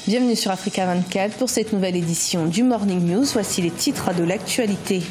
Bienvenue sur Africa 24 pour cette nouvelle édition du Morning News. Voici les titres de l'actualité.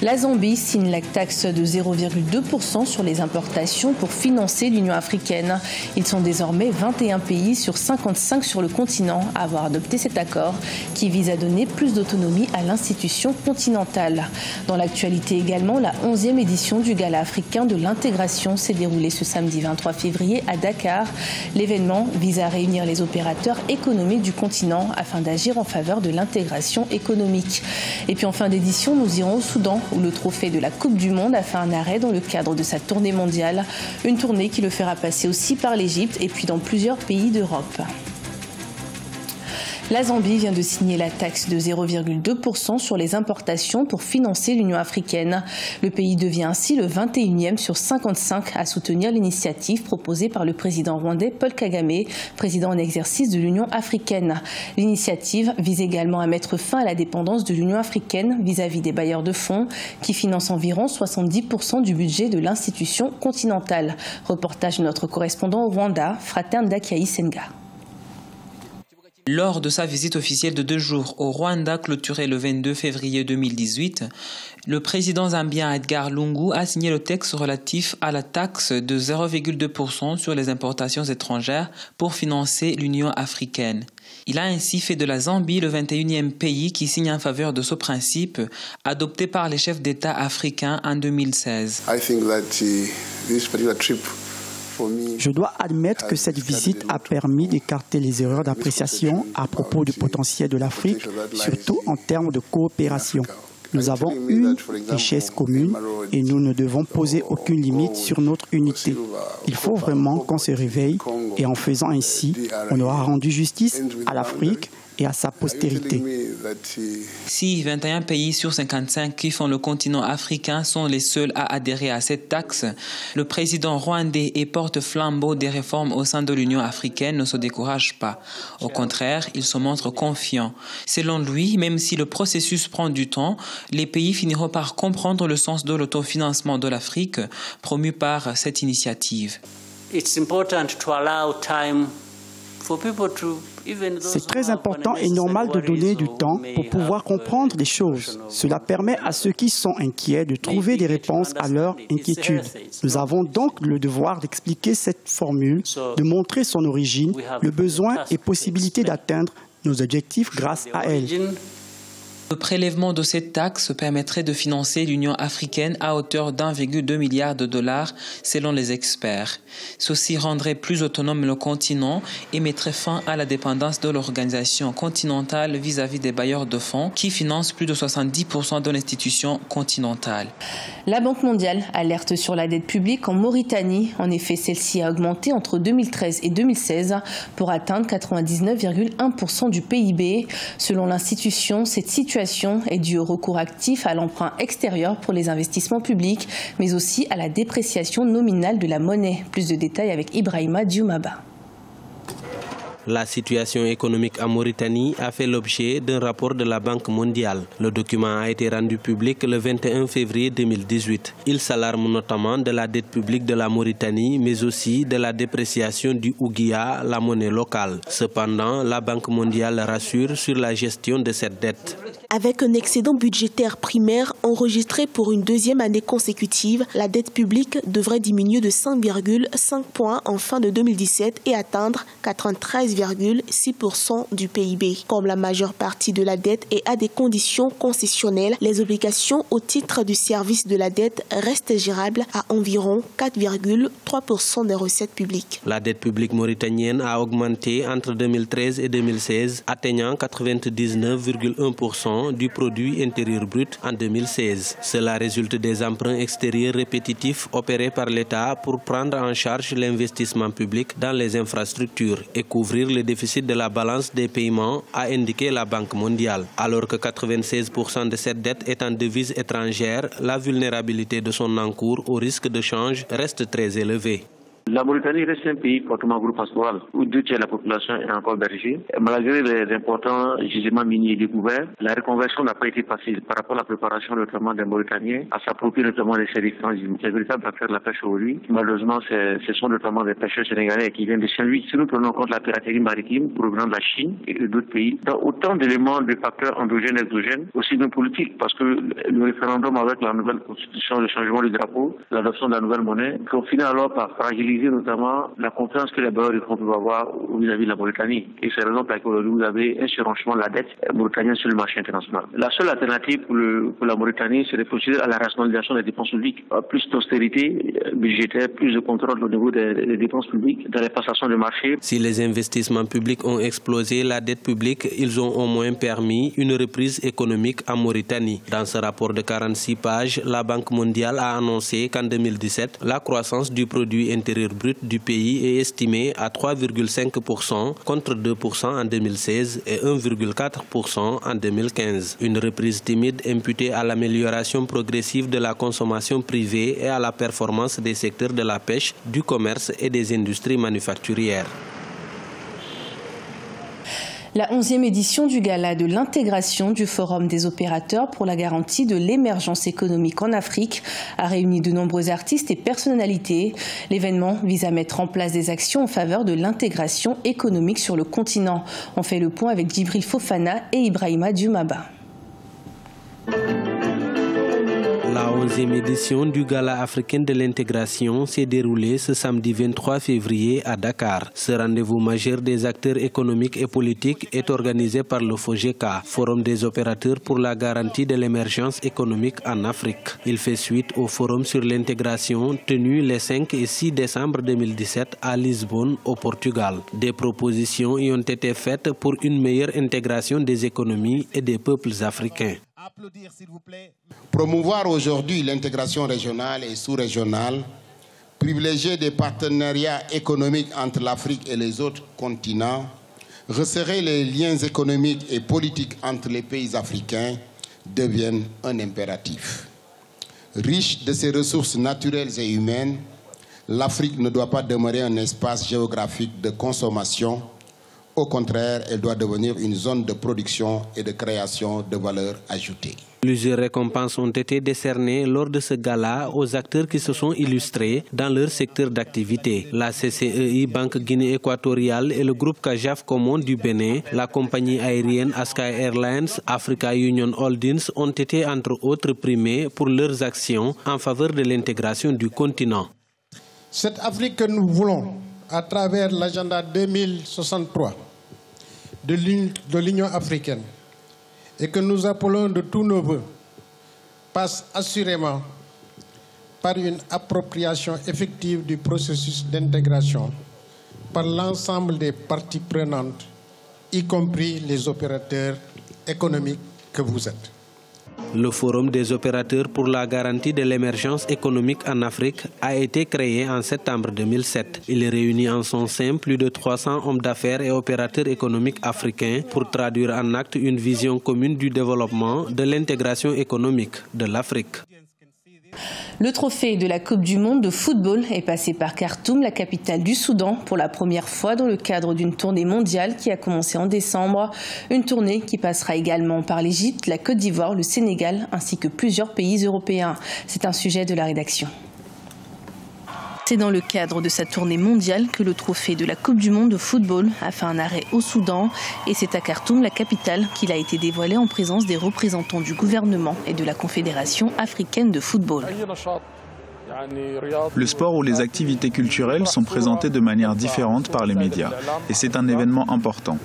La Zambie signe la taxe de 0,2% sur les importations pour financer l'Union africaine. Ils sont désormais 21 pays sur 55 sur le continent à avoir adopté cet accord qui vise à donner plus d'autonomie à l'institution continentale. Dans l'actualité également, la 11e édition du Gala africain de l'intégration s'est déroulée ce samedi 23 février à Dakar. L'événement vise à réunir les opérateurs économiques du continent afin d'agir en faveur de l'intégration économique. Et puis en fin d'édition, nous irons au Soudan où le trophée de la Coupe du Monde a fait un arrêt dans le cadre de sa tournée mondiale. Une tournée qui le fera passer aussi par l'Égypte et puis dans plusieurs pays d'Europe. La Zambie vient de signer la taxe de 0,2% sur les importations pour financer l'Union africaine. Le pays devient ainsi le 21e sur 55 à soutenir l'initiative proposée par le président rwandais Paul Kagame, président en exercice de l'Union africaine. L'initiative vise également à mettre fin à la dépendance de l'Union africaine vis-à-vis des bailleurs de fonds qui financent environ 70% du budget de l'institution continentale. Reportage de notre correspondant au Rwanda, Fratin Dakiaï Senga. Lors de sa visite officielle de 2 jours au Rwanda clôturée le 22 février 2018, le président zambien Edgar Lungu a signé le texte relatif à la taxe de 0,2% sur les importations étrangères pour financer l'Union africaine. Il a ainsi fait de la Zambie le 21e pays qui signe en faveur de ce principe adopté par les chefs d'État africains en 2016. Je dois admettre que cette visite a permis d'écarter les erreurs d'appréciation à propos du potentiel de l'Afrique, surtout en termes de coopération. Nous avons une richesse commune et nous ne devons poser aucune limite sur notre unité. Il faut vraiment qu'on se réveille et en faisant ainsi, on aura rendu justice à l'Afrique et à sa postérité. Si 21 pays sur 55 qui font le continent africain sont les seuls à adhérer à cette taxe, le président rwandais et porte-flambeau des réformes au sein de l'Union africaine ne se décourage pas. Au contraire, il se montre confiant. Selon lui, même si le processus prend du temps, les pays finiront par comprendre le sens de l'autofinancement de l'Afrique promu par cette initiative. C'est très important et normal de donner du temps pour pouvoir comprendre les choses. Cela permet à ceux qui sont inquiets de trouver des réponses à leurs inquiétudes. Nous avons donc le devoir d'expliquer cette formule, de montrer son origine, le besoin et possibilité d'atteindre nos objectifs grâce à elle. Le prélèvement de cette taxe permettrait de financer l'Union africaine à hauteur d'1,2 milliard de dollars selon les experts. Ceci rendrait plus autonome le continent et mettrait fin à la dépendance de l'organisation continentale vis-à-vis des bailleurs de fonds qui financent plus de 70% de l'institution continentale. La Banque mondiale alerte sur la dette publique en Mauritanie. En effet, celle-ci a augmenté entre 2013 et 2016 pour atteindre 99,1% du PIB. Selon l'institution, cette situation est due au recours actif à l'emprunt extérieur pour les investissements publics, mais aussi à la dépréciation nominale de la monnaie. Plus de détails avec Ibrahima Dioumaba. La situation économique en Mauritanie a fait l'objet d'un rapport de la Banque mondiale. Le document a été rendu public le 21 février 2018. Il s'alarme notamment de la dette publique de la Mauritanie, mais aussi de la dépréciation du ouguiya, la monnaie locale. Cependant, la Banque mondiale rassure sur la gestion de cette dette. Avec un excédent budgétaire primaire enregistré pour une 2e année consécutive, la dette publique devrait diminuer de 5,5 points en fin de 2017 et atteindre 93,6% du PIB. Comme la majeure partie de la dette est à des conditions concessionnelles, les obligations au titre du service de la dette restent gérables à environ 4,3% des recettes publiques. La dette publique mauritanienne a augmenté entre 2013 et 2016, atteignant 99,1% du produit intérieur brut en 2016. Cela résulte des emprunts extérieurs répétitifs opérés par l'État pour prendre en charge l'investissement public dans les infrastructures et couvrir le déficit de la balance des paiements, a indiqué la Banque mondiale. Alors que 96% de cette dette est en devise étrangère, la vulnérabilité de son encours au risque de change reste très élevée. La Mauritanie reste un pays fortement agro-pastoral où 2/3 de la population est encore berger. Malgré les importants gisements miniers découverts, la reconversion n'a pas été facile par rapport à la préparation notamment des Mauritaniens à s'approprier notamment de ces différents gisements. Les véritables acteurs de la pêche aujourd'hui, malheureusement, ce sont notamment des pêcheurs sénégalais qui viennent de Saint-Louis. Si nous prenons en compte la piraterie maritime provenant de la Chine et d'autres pays, dans autant d'éléments de facteurs endogènes et exogènes, aussi bien politiques, parce que le référendum avec la nouvelle constitution, le changement du drapeau, l'adoption de la nouvelle monnaie, qui ont fini alors par fragiliser notamment la confiance que les bailleurs de fonds peuvent avoir vis-à-vis de la Mauritanie. Et c'est la raison pour laquelle aujourd'hui vous avez un surenchement de la dette mauritanienne sur le marché international. La seule alternative pour la Mauritanie, c'est de procéder à la rationalisation des dépenses publiques. Plus d'austérité budgétaire, plus de contrôle au niveau des dépenses publiques, dans les passations de marché. Si les investissements publics ont explosé la dette publique, ils ont au moins permis une reprise économique en Mauritanie. Dans ce rapport de 46 pages, la Banque mondiale a annoncé qu'en 2017, la croissance du produit intérieur brut du pays est estimée à 3,5% contre 2% en 2016 et 1,4% en 2015. Une reprise timide imputée à l'amélioration progressive de la consommation privée et à la performance des secteurs de la pêche, du commerce et des industries manufacturières. La 11e édition du Gala de l'intégration du Forum des opérateurs pour la garantie de l'émergence économique en Afrique a réuni de nombreux artistes et personnalités. L'événement vise à mettre en place des actions en faveur de l'intégration économique sur le continent. On fait le point avec Djibril Fofana et Ibrahima Dioumaba. La 11e édition du Gala africain de l'intégration s'est déroulée ce samedi 23 février à Dakar. Ce rendez-vous majeur des acteurs économiques et politiques est organisé par le FOGECA, Forum des opérateurs pour la garantie de l'émergence économique en Afrique. Il fait suite au forum sur l'intégration tenu les 5 et 6 décembre 2017 à Lisbonne, au Portugal. Des propositions y ont été faites pour une meilleure intégration des économies et des peuples africains. Applaudir, s'il vous plaît. Promouvoir aujourd'hui l'intégration régionale et sous-régionale, privilégier des partenariats économiques entre l'Afrique et les autres continents, resserrer les liens économiques et politiques entre les pays africains deviennent un impératif. Riche de ses ressources naturelles et humaines, l'Afrique ne doit pas demeurer un espace géographique de consommation. Au contraire, elle doit devenir une zone de production et de création de valeur ajoutée. Plusieurs récompenses ont été décernées lors de ce gala aux acteurs qui se sont illustrés dans leur secteur d'activité. La CCEI, Banque Guinée Équatoriale et le groupe Cajaf Commun du Bénin, la compagnie aérienne Sky Airlines, Africa Union Holdings ont été entre autres primés pour leurs actions en faveur de l'intégration du continent. Cette Afrique que nous voulons à travers l'agenda 2063 de l'Union africaine et que nous appelons de tous nos vœux passe assurément par une appropriation effective du processus d'intégration par l'ensemble des parties prenantes, y compris les opérateurs économiques que vous êtes. Le Forum des opérateurs pour la garantie de l'émergence économique en Afrique a été créé en septembre 2007. Il réunit en son sein plus de 300 hommes d'affaires et opérateurs économiques africains pour traduire en acte une vision commune du développement de l'intégration économique de l'Afrique. Le trophée de la Coupe du monde de football est passé par Khartoum, la capitale du Soudan, pour la première fois dans le cadre d'une tournée mondiale qui a commencé en décembre. Une tournée qui passera également par l'Égypte, la Côte d'Ivoire, le Sénégal ainsi que plusieurs pays européens. C'est un sujet de la rédaction. C'est dans le cadre de sa tournée mondiale que le trophée de la Coupe du monde de football a fait un arrêt au Soudan. Et c'est à Khartoum, la capitale, qu'il a été dévoilé en présence des représentants du gouvernement et de la Confédération africaine de football. Le sport ou les activités culturelles sont présentées de manière différente par les médias et c'est un événement important.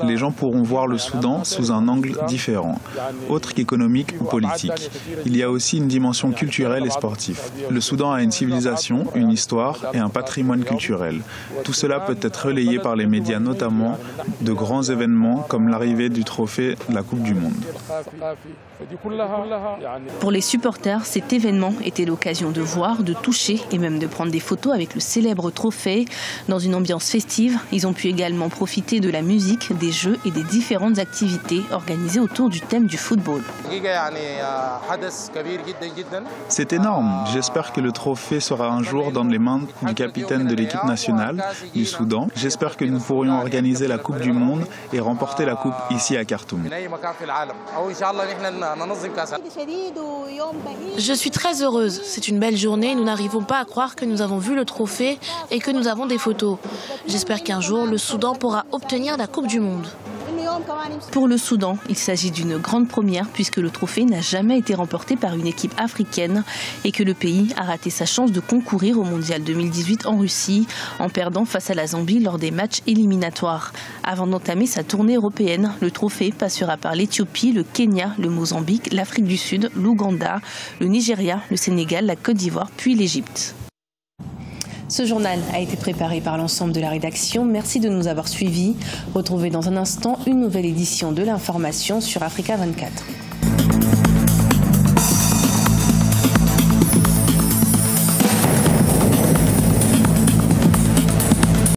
Les gens pourront voir le Soudan sous un angle différent, autre qu'économique ou politique. Il y a aussi une dimension culturelle et sportive. Le Soudan a une civilisation, une histoire et un patrimoine culturel. Tout cela peut être relayé par les médias, notamment de grands événements comme l'arrivée du trophée de la Coupe du Monde. Pour les supporters, cet événement était l'occasion de voir, de toucher et même de prendre des photos avec le célèbre trophée. Dans une ambiance festive, ils ont pu également profiter de la musique, des jeux et des différentes activités organisées autour du thème du football. C'est énorme. J'espère que le trophée sera un jour dans les mains du capitaine de l'équipe nationale du Soudan. J'espère que nous pourrions organiser la Coupe du Monde et remporter la Coupe ici à Khartoum. Je suis très heureuse. C'est une belle journée. Nous n'arrivons pas à croire que nous avons vu le trophée et que nous avons des photos. J'espère qu'un jour, le Soudan pourra obtenir la Coupe du Monde. Pour le Soudan, il s'agit d'une grande première puisque le trophée n'a jamais été remporté par une équipe africaine et que le pays a raté sa chance de concourir au Mondial 2018 en Russie en perdant face à la Zambie lors des matchs éliminatoires. Avant d'entamer sa tournée européenne, le trophée passera par l'Éthiopie, le Kenya, le Mozambique, l'Afrique du Sud, l'Ouganda, le Nigeria, le Sénégal, la Côte d'Ivoire puis l'Égypte. Ce journal a été préparé par l'ensemble de la rédaction. Merci de nous avoir suivis. Retrouvez dans un instant une nouvelle édition de l'information sur Africa 24.